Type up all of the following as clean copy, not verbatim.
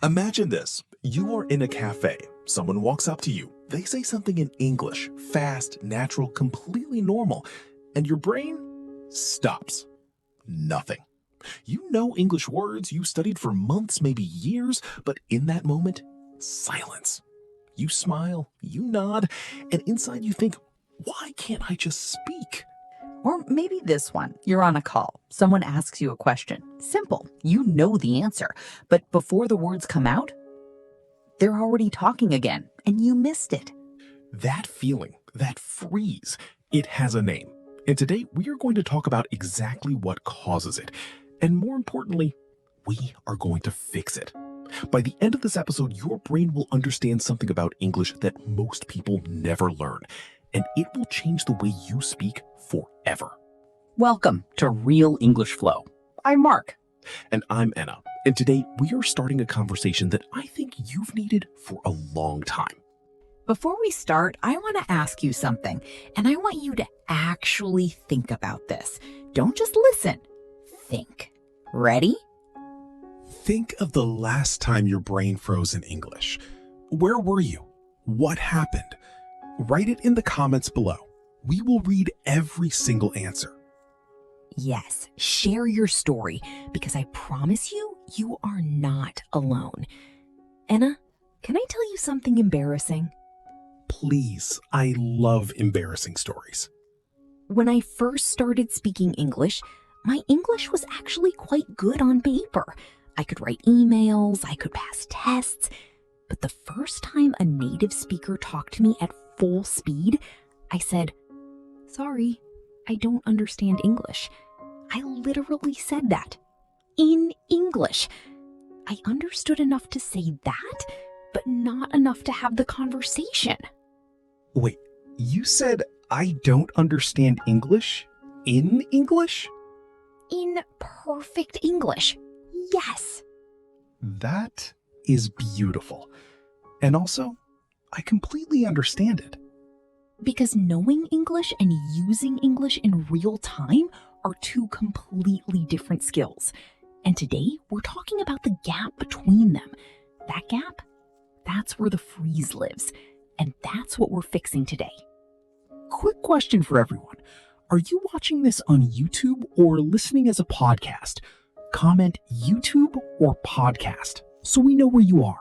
Imagine this. You are in a cafe. Someone walks up to you. They say something in English, fast, natural, completely normal, and your brain stops. Nothing. You know English words you studied for months, maybe years, but in that moment, silence. You smile, you nod, and inside you think, why can't I just speak? Or maybe this one. You're on a call. Someone asks you a question. Simple. You know the answer. But before the words come out, they're already talking again, and you missed it. That feeling, that freeze, it has a name. And today we are going to talk about exactly what causes it. And more importantly, we are going to fix it. By the end of this episode, your brain will understand something about English that most people never learn. And it will change the way you speak forever. Welcome to Real English Flow. I'm Mark. And I'm Enna. And today we are starting a conversation that I think you've needed for a long time. Before we start, I want to ask you something, and I want you to actually think about this. Don't just listen. Think. Ready? Think of the last time your brain froze in English. Where were you? What happened? Write it in the comments below. We will read every single answer. Yes, share your story, because I promise you, you are not alone. Enna, can I tell you something embarrassing? Please, I love embarrassing stories. When I first started speaking English, my English was actually quite good on paper. I could write emails, I could pass tests. But the first time a native speaker talked to me at full speed, I said, "Sorry, I don't understand English." I literally said that. In English. I understood enough to say that, but not enough to have the conversation. Wait, you said I don't understand English in English? In perfect English. Yes. That is beautiful. And also, I completely understand it. Because knowing English and using English in real time are two completely different skills. And today, we're talking about the gap between them. That gap, that's where the freeze lives. And that's what we're fixing today. Quick question for everyone. Are you watching this on YouTube or listening as a podcast? Comment YouTube or podcast so we know where you are.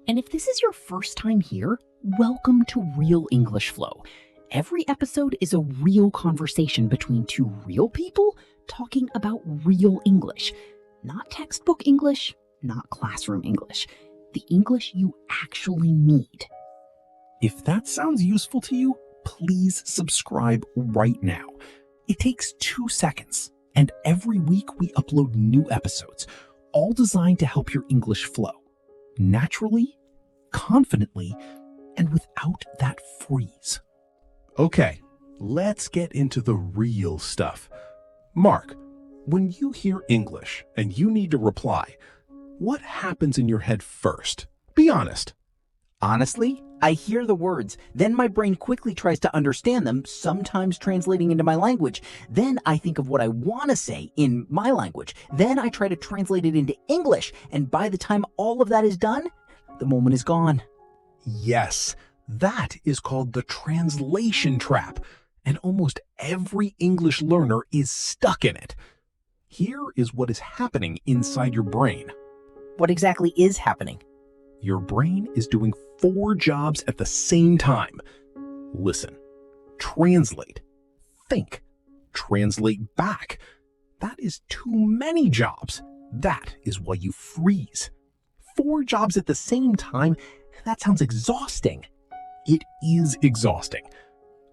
And if this is your first time here, welcome to Real English Flow. Every episode is a real conversation between two real people talking about real English. Not textbook English, not classroom English. The English you actually need. If that sounds useful to you, please subscribe right now. It takes 2 seconds, and every week we upload new episodes, all designed to help your English flow. Naturally, confidently, and without that freeze. Okay, let's get into the real stuff. Mark, when you hear English and you need to reply, what happens in your head first? Be honest. Honestly, I hear the words, then my brain quickly tries to understand them, sometimes translating into my language. Then I think of what I want to say in my language. Then I try to translate it into English, and by the time all of that is done, the moment is gone. Yes, that is called the translation trap, and almost every English learner is stuck in it. Here is what is happening inside your brain. What exactly is happening? Your brain is doing 4 jobs at the same time. Listen, translate, think, translate back. That is too many jobs. That is why you freeze. 4 jobs at the same time, that sounds exhausting. It is exhausting.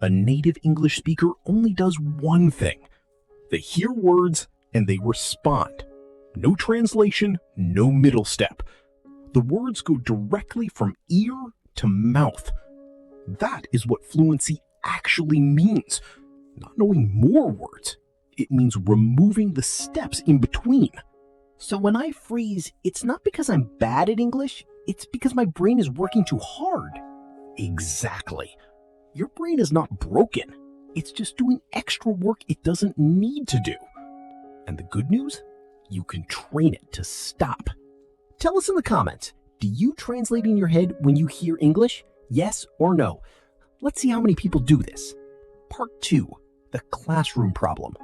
A native English speaker only does one thing. They hear words and they respond. No translation, no middle step. The words go directly from ear to mouth. That is what fluency actually means. Not knowing more words. It means removing the steps in between. So when I freeze, it's not because I'm bad at English, it's because my brain is working too hard. Exactly. Your brain is not broken. It's just doing extra work it doesn't need to do. And the good news? You can train it to stop. Tell us in the comments, do you translate in your head when you hear English? Yes or no? Let's see how many people do this. Part 2, the classroom problem.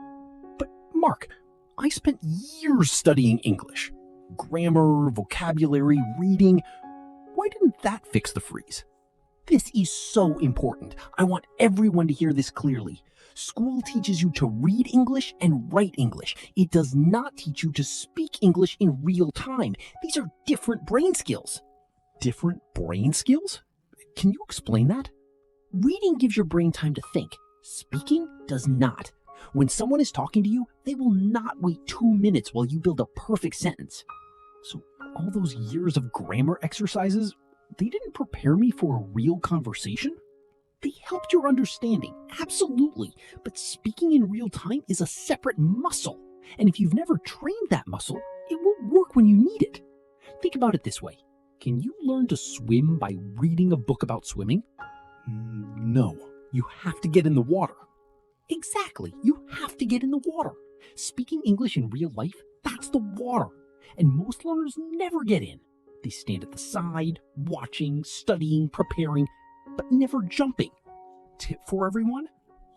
But Mark, I spent years studying English. Grammar, vocabulary, reading. Why didn't that fix the freeze? This is so important. I want everyone to hear this clearly. School teaches you to read English and write English. It does not teach you to speak English in real time. These are different brain skills. Different brain skills? Can you explain that? Reading gives your brain time to think. Speaking does not. When someone is talking to you, they will not wait 2 minutes while you build a perfect sentence. So all those years of grammar exercises, they didn't prepare me for a real conversation? They helped your understanding, absolutely, but speaking in real time is a separate muscle. And if you've never trained that muscle, it won't work when you need it. Think about it this way. Can you learn to swim by reading a book about swimming? No. You have to get in the water. Exactly, you have to get in the water. Speaking English in real life, that's the water. And most learners never get in. They stand at the side, watching, studying, preparing, but never jumping. Tip for everyone,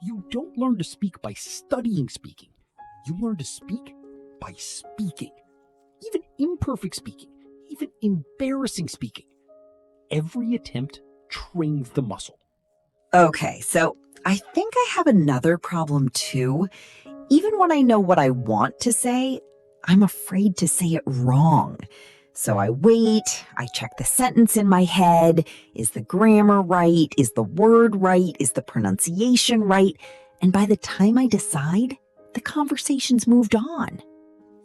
you don't learn to speak by studying speaking. You learn to speak by speaking. Even imperfect speaking, even embarrassing speaking. Every attempt trains the muscle. Okay, so I think I have another problem too. Even when I know what I want to say, I'm afraid to say it wrong. So I wait, I check the sentence in my head. Is the grammar right? Is the word right? Is the pronunciation right? And by the time I decide, the conversation's moved on.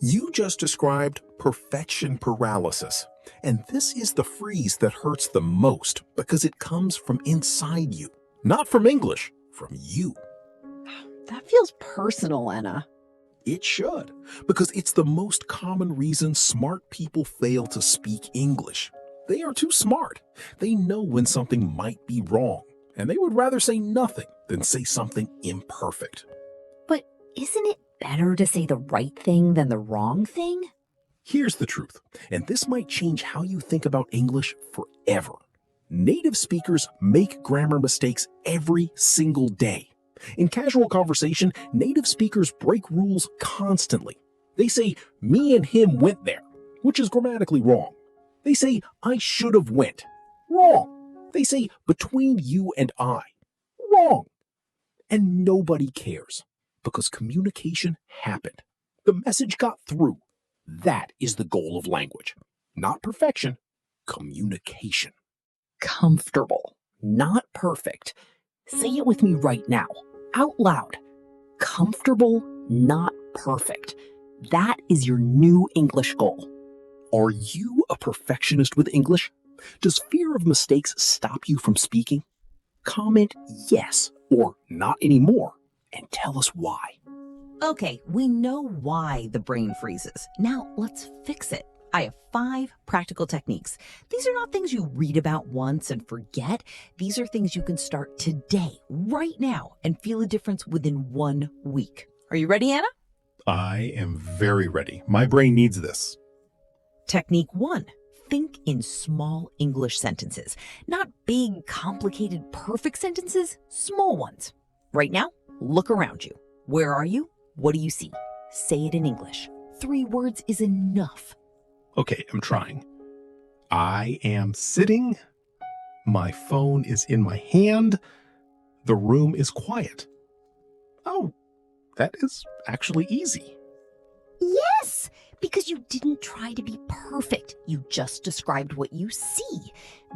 You just described perfection paralysis. And this is the freeze that hurts the most because it comes from inside you. Not from English, from you. That feels personal, Enna. It should, because it's the most common reason smart people fail to speak English. They are too smart. They know when something might be wrong, and they would rather say nothing than say something imperfect. But isn't it better to say the right thing than the wrong thing? Here's the truth, and this might change how you think about English forever. Native speakers make grammar mistakes every single day. In casual conversation, native speakers break rules constantly. They say, me and him went there, which is grammatically wrong. They say, I should have went. Wrong. They say, between you and I. Wrong. And nobody cares, because communication happened. The message got through. That is the goal of language. Not perfection, communication. Comfortable, not perfect. Say it with me right now, out loud. Comfortable, not perfect. That is your new English goal. Are you a perfectionist with English? Does fear of mistakes stop you from speaking? Comment yes or not anymore and tell us why. Okay, we know why the brain freezes. Now let's fix it. I have 5 practical techniques. These are not things you read about once and forget. These are things you can start today, right now, and feel a difference within 1 week. Are you ready, Anna? I am very ready. My brain needs this. Technique 1. Think in small English sentences. Not big, complicated, perfect sentences, small ones. Right now, look around you. Where are you? What do you see? Say it in English. 3 words is enough. Okay, I'm trying. I am sitting. My phone is in my hand. The room is quiet. Oh, that is actually easy. Yes, because you didn't try to be perfect. You just described what you see.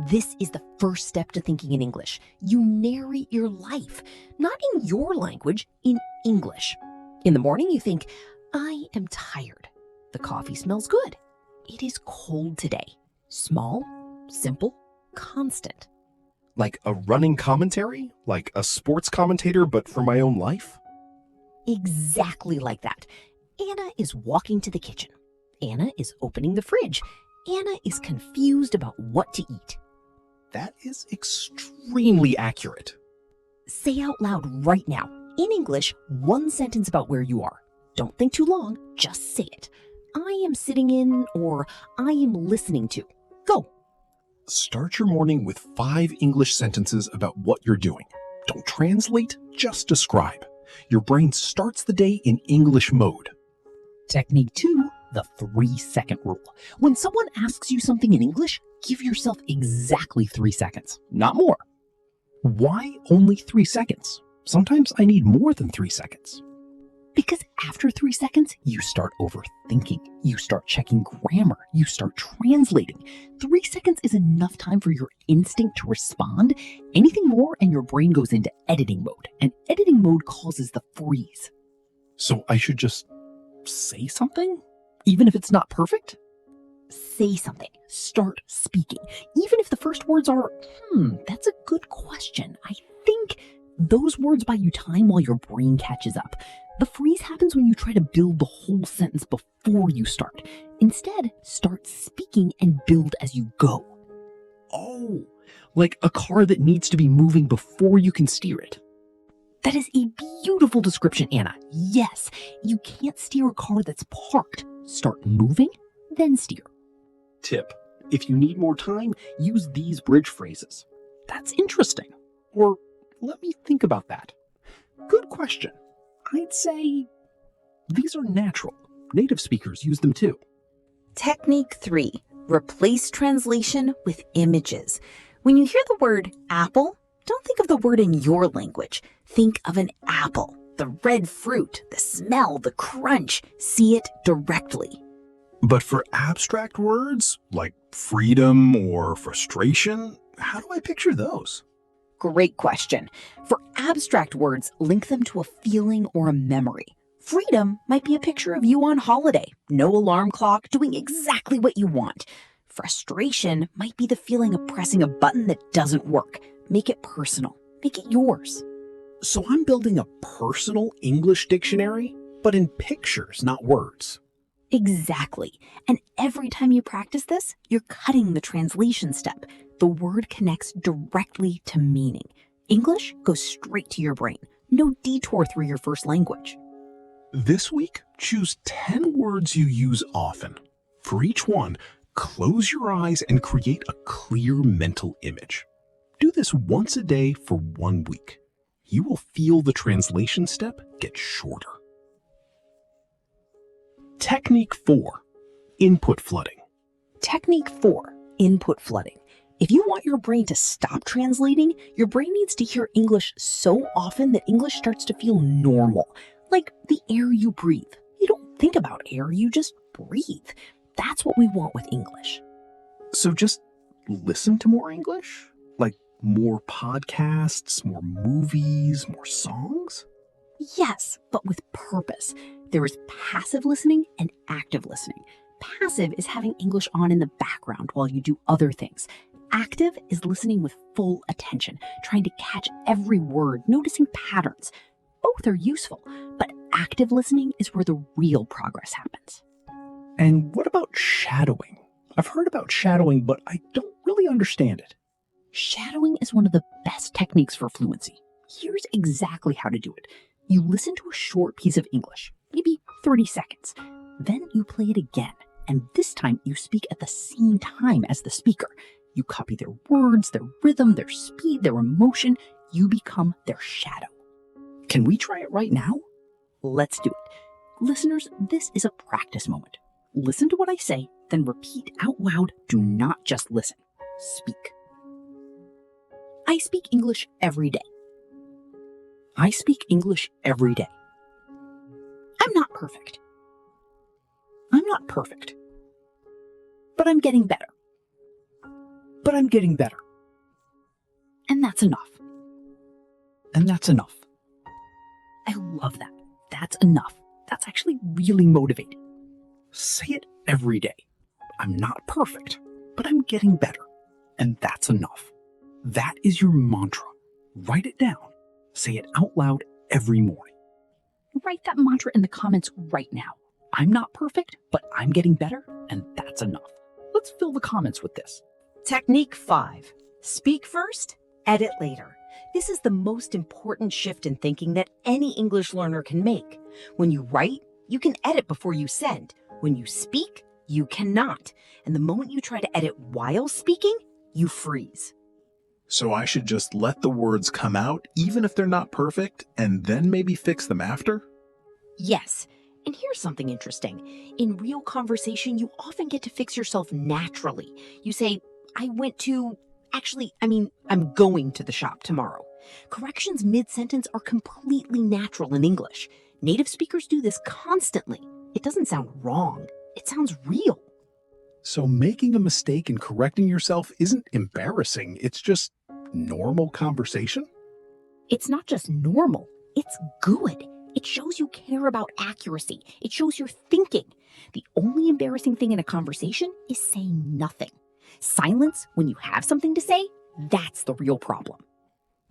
This is the first step to thinking in English. You narrate your life, not in your language, in English. In the morning, you think, I am tired. The coffee smells good. It is cold today. Small, simple, constant. Like a running commentary? Like a sports commentator, but for my own life? Exactly like that. Anna is walking to the kitchen. Anna is opening the fridge. Anna is confused about what to eat. That is extremely accurate. Say out loud right now, in English, 1 sentence about where you are. Don't think too long, just say it. I am sitting in or I am listening to. Go. Start your morning with 5 English sentences about what you're doing. Don't translate, just describe. Your brain starts the day in English mode. Technique 2, the 3-second rule. When someone asks you something in English, give yourself exactly 3 seconds, not more. Why only 3 seconds? Sometimes I need more than 3 seconds. Because after 3 seconds, you start overthinking. You start checking grammar. You start translating. 3 seconds is enough time for your instinct to respond. Anything more and your brain goes into editing mode. And editing mode causes the freeze. So I should just say something? Even if it's not perfect? Say something. Start speaking. Even if the first words are, that's a good question. I think those words buy you time while your brain catches up. The freeze happens when you try to build the whole sentence before you start. Instead, start speaking and build as you go. Oh, like a car that needs to be moving before you can steer it. That is a beautiful description, Anna. Yes, you can't steer a car that's parked. Start moving, then steer. Tip: if you need more time, use these bridge phrases. That's interesting. Or let me think about that. Good question. I'd say these are natural. Native speakers use them too. Technique 3, replace translation with images. When you hear the word apple, don't think of the word in your language. Think of an apple, the red fruit, the smell, the crunch. See it directly. But for abstract words like freedom or frustration, how do I picture those? Great question. For abstract words, link them to a feeling or a memory. Freedom might be a picture of you on holiday, no alarm clock, doing exactly what you want. Frustration might be the feeling of pressing a button that doesn't work. Make it personal. Make it yours. So I'm building a personal English dictionary, but in pictures, not words. Exactly. And every time you practice this, you're cutting the translation step. The word connects directly to meaning. English goes straight to your brain. No detour through your first language. This week, choose 10 words you use often. For each one, close your eyes and create a clear mental image. Do this once a day for 1 week. You will feel the translation step get shorter. Technique 4, input flooding. Technique 4, input flooding. If you want your brain to stop translating, your brain needs to hear English so often that English starts to feel normal, like the air you breathe. You don't think about air, you just breathe. That's what we want with English. So just listen to more English? Like more podcasts, more movies, more songs? Yes, but with purpose. There is passive listening and active listening. Passive is having English on in the background while you do other things. Active is listening with full attention, trying to catch every word, noticing patterns. Both are useful, but active listening is where the real progress happens. And what about shadowing? I've heard about shadowing, but I don't really understand it. Shadowing is one of the best techniques for fluency. Here's exactly how to do it. You listen to a short piece of English, maybe 30 seconds. Then you play it again, and this time you speak at the same time as the speaker. You copy their words, their rhythm, their speed, their emotion. You become their shadow. Can we try it right now? Let's do it. Listeners, this is a practice moment. Listen to what I say, then repeat out loud. Do not just listen. Speak. I speak English every day. I speak English every day. I'm not perfect. I'm not perfect, But I'm getting better. but I'm getting better. And that's enough. And that's enough. I love that. That's enough. That's actually really motivating. Say it every day. I'm not perfect, but I'm getting better. And that's enough. That is your mantra. Write it down. Say it out loud every morning. Write that mantra in the comments right now. I'm not perfect, but I'm getting better, and that's enough. Let's fill the comments with this. Technique 5, speak first, edit later. This is the most important shift in thinking that any English learner can make. When you write, you can edit before you send. When you speak, you cannot. And the moment you try to edit while speaking, you freeze. So I should just let the words come out even if they're not perfect and then maybe fix them after? Yes. And here's something interesting. In real conversation, you often get to fix yourself naturally. You say, I'm going to the shop tomorrow. Corrections mid-sentence are completely natural in English. Native speakers do this constantly. It doesn't sound wrong. It sounds real. So making a mistake and correcting yourself isn't embarrassing, it's just normal conversation? It's not just normal. It's good. It shows you care about accuracy. It shows you're thinking. The only embarrassing thing in a conversation is saying nothing. Silence when you have something to say, that's the real problem.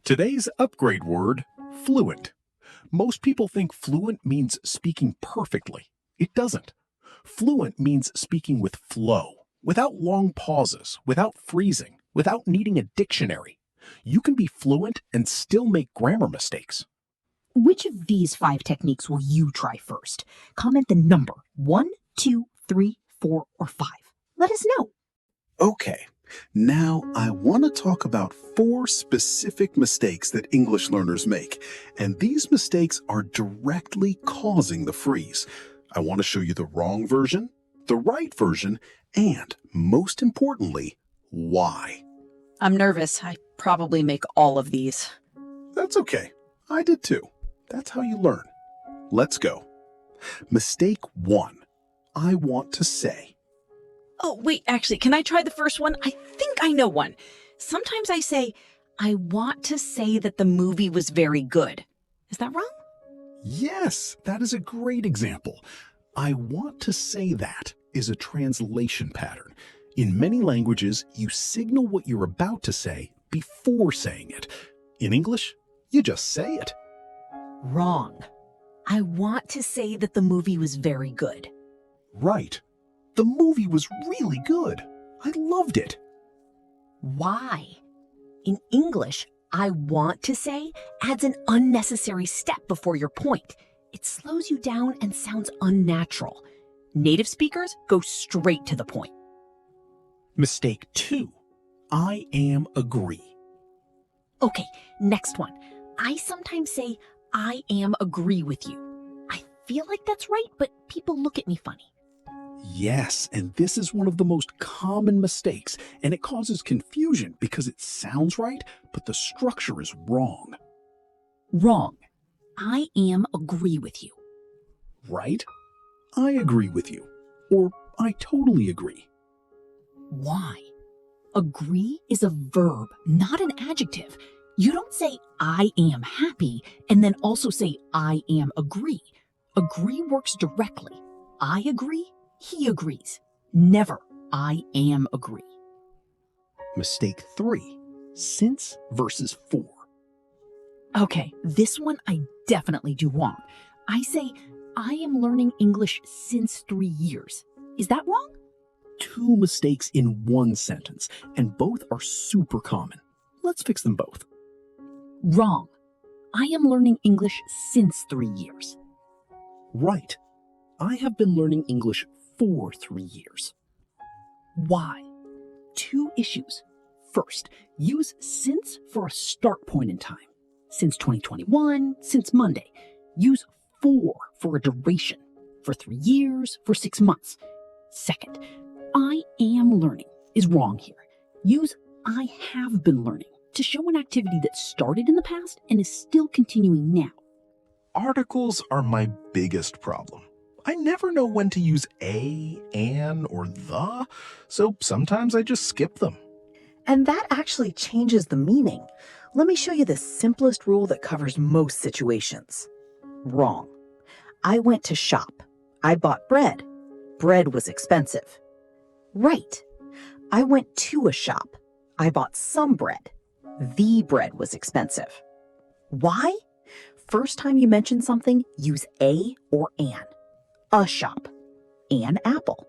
Today's upgrade word, fluent. Most people think fluent means speaking perfectly. It doesn't. Fluent means speaking with flow, without long pauses, without freezing, without needing a dictionary. You can be fluent and still make grammar mistakes. Which of these 5 techniques will you try first? Comment the number 1, 2, 3, 4, or 5. Let us know. Okay, now I want to talk about 4 specific mistakes that English learners make, and these mistakes are directly causing the freeze. I want to show you the wrong version, the right version, and most importantly, why. I'm nervous. I probably make all of these. That's okay. I did too. That's how you learn. Let's go. Mistake 1. I want to say. Oh, wait, actually, can I try the first one? I think I know one. Sometimes I say, I want to say that the movie was very good. Is that wrong? Yes, that is a great example. I want to say that is a translation pattern. In many languages, you signal what you're about to say before saying it. In English, you just say it. Wrong. I want to say that the movie was very good. Right. The movie was really good. I loved it. Why? In English, I want to say adds an unnecessary step before your point. It slows you down and sounds unnatural. Native speakers go straight to the point. Mistake 2. I am agree. Okay, next one. I sometimes say, I am agree with you. I feel like that's right, but people look at me funny. Yes, and this is one of the most common mistakes, and it causes confusion because it sounds right, but the structure is wrong. Wrong. I am agree with you. Right? I agree with you. Or I totally agree. Why? Agree is a verb, not an adjective. You don't say I am happy and then also say I am agree. Agree works directly. I agree, he agrees. Never I am agree. Mistake 3. Since versus for. Okay, this one I definitely do wrong. I say I am learning English since 3 years. Is that wrong? 2 mistakes in one sentence, and both are super common. Let's fix them both. Wrong. I am learning English since 3 years. Right. I have been learning English for 3 years. Why? 2 issues. First, use since for a start point in time. Since 2021, since Monday. Use for a duration. For 3 years, for 6 months. Second, I am learning is wrong here. Use I have been learning to show an activity that started in the past and is still continuing now. Articles are my biggest problem. I never know when to use a, an, or the, so sometimes I just skip them. And that actually changes the meaning. Let me show you the simplest rule that covers most situations. Wrong. I went to shop. I bought bread. Bread was expensive. Right. I went to a shop. I bought some bread. The bread was expensive. Why? First time you mention something, use a or an. A shop. An apple.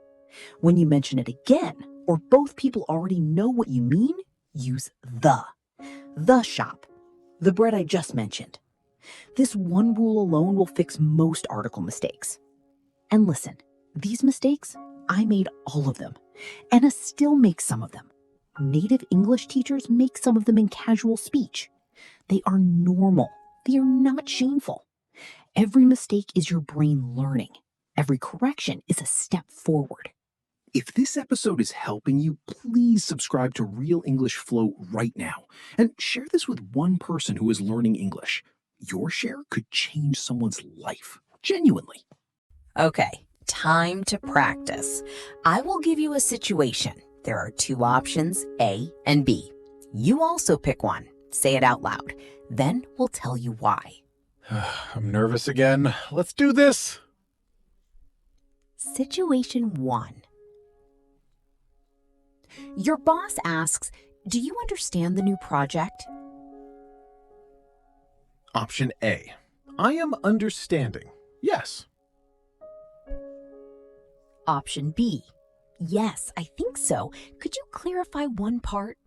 When you mention it again, or both people already know what you mean, use the. The shop. The bread I just mentioned. This one rule alone will fix most article mistakes. And listen, These mistakes, I made all of them. Enna still makes some of them. Native English teachers make some of them in casual speech. They are normal. They are not shameful. Every mistake is your brain learning. Every correction is a step forward. If this episode is helping you, please subscribe to Real English Flow right now and share this with one person who is learning English. Your share could change someone's life, genuinely. Okay, time to practice. I will give you a situation. There are two options, A and B. You also pick one. Say it out loud. Then we'll tell you why. I'm nervous again. Let's do this. Situation 1. Your boss asks, "Do you understand the new project?" Option A. I am understanding. Yes. Option B. Yes, I think so. Could you clarify one part?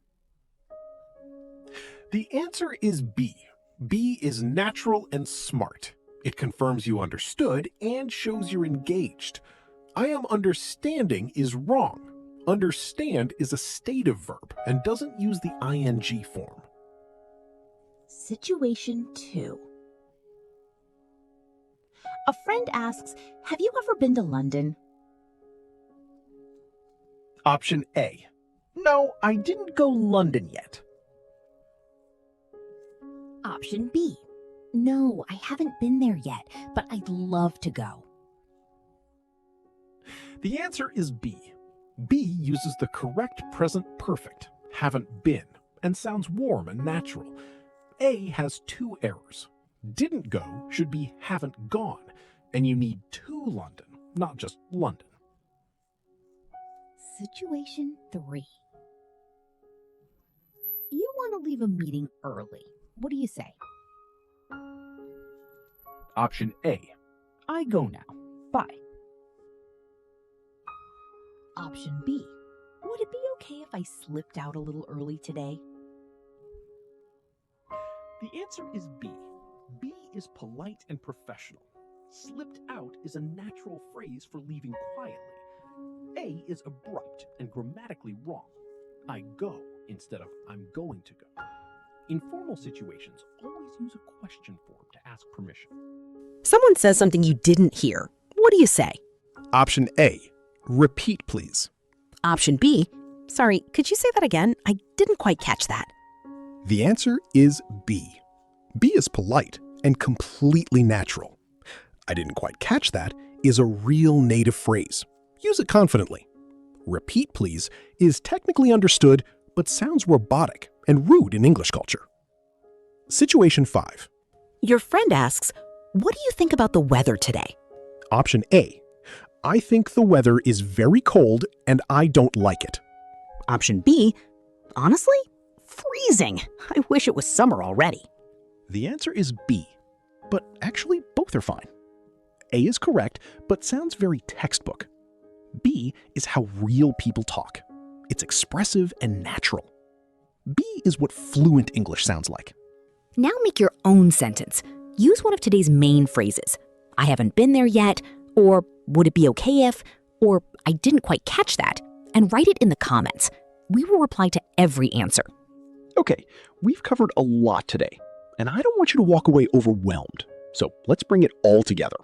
The answer is B. B is natural and smart. It confirms you understood and shows you're engaged. I am understanding is wrong. Understand is a stative verb and doesn't use the ing form. Situation 2. A friend asks, "Have you ever been to London?" Option A. No, I didn't go London yet. Option B. No, I haven't been there yet, but I'd love to go. The answer is B. B uses the correct present perfect, haven't been, and sounds warm and natural. A has two errors. Didn't go should be haven't gone, and you need to London, not just London. Situation 3. You want to leave a meeting early. What do you say? Option A. I go now. Bye. Option B. Would it be okay if I slipped out a little early today? The answer is B. B is polite and professional. Slipped out is a natural phrase for leaving quietly. A is abrupt and grammatically wrong. I go instead of I'm going to go. In formal situations, always use a question form to ask permission. Someone says something you didn't hear. What do you say? Option A. Repeat, please. Option B. Sorry, could you say that again? I didn't quite catch that. The answer is B. B is polite and completely natural. I didn't quite catch that is a real native phrase. Use it confidently. Repeat, please is technically understood, but sounds robotic and rude in English culture. Situation 5. Your friend asks, "What do you think about the weather today?" Option A. I think the weather is very cold and I don't like it. Option B. Honestly, freezing. I wish it was summer already. The answer is B, but actually both are fine. A is correct, but sounds very textbook. B is how real people talk. It's expressive and natural. B is what fluent English sounds like. Now make your own sentence. Use one of today's main phrases. I haven't been there yet, or would it be okay if, or I didn't quite catch that, and write it in the comments. We will reply to every answer. Okay, we've covered a lot today, and I don't want you to walk away overwhelmed. So let's bring it all together.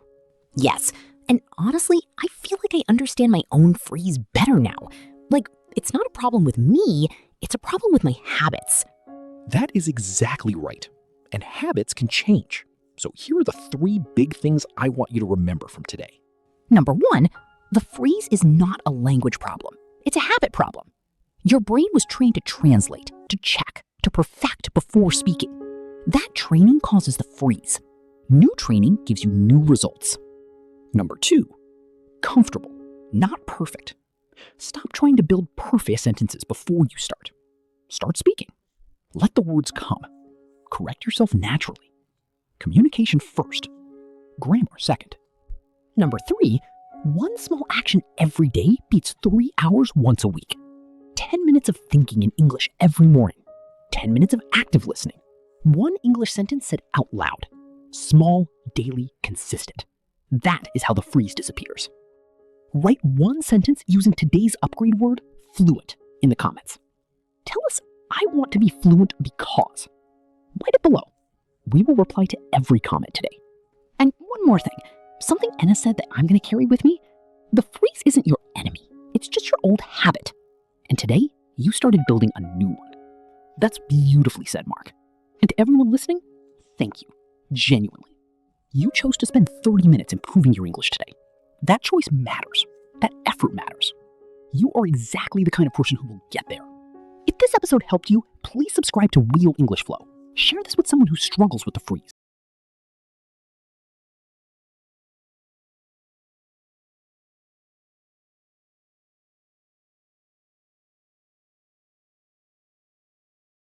Yes, and honestly, I feel like I understand my own phrase better now. Like, it's not a problem with me, it's a problem with my habits. That is exactly right. And habits can change. So here are the 3 big things I want you to remember from today. Number 1, the phrase is not a language problem. It's a habit problem. Your brain was trained to translate, to check, to perfect before speaking. That training causes the freeze. New training gives you new results. Number 2, comfortable, not perfect. Stop trying to build perfect sentences before you start. Start speaking. Let the words come. Correct yourself naturally. Communication first. Grammar second. Number 3, one small action every day beats 3 hours once a week. 10 minutes of thinking in English every morning. 10 minutes of active listening. One English sentence said out loud. Small, daily, consistent. That is how the freeze disappears. Write one sentence using today's upgrade word, fluent, in the comments. Tell us, I want to be fluent because. Write it below. We will reply to every comment today. And one more thing, something Enna said that I'm going to carry with me. The freeze isn't your enemy. It's just your old habit. And today, you started building a new one. That's beautifully said, Mark. And to everyone listening, thank you. Genuinely. You chose to spend 30 minutes improving your English today. That choice matters. That effort matters. You are exactly the kind of person who will get there. If this episode helped you, please subscribe to Real English Flow. Share this with someone who struggles with the freeze.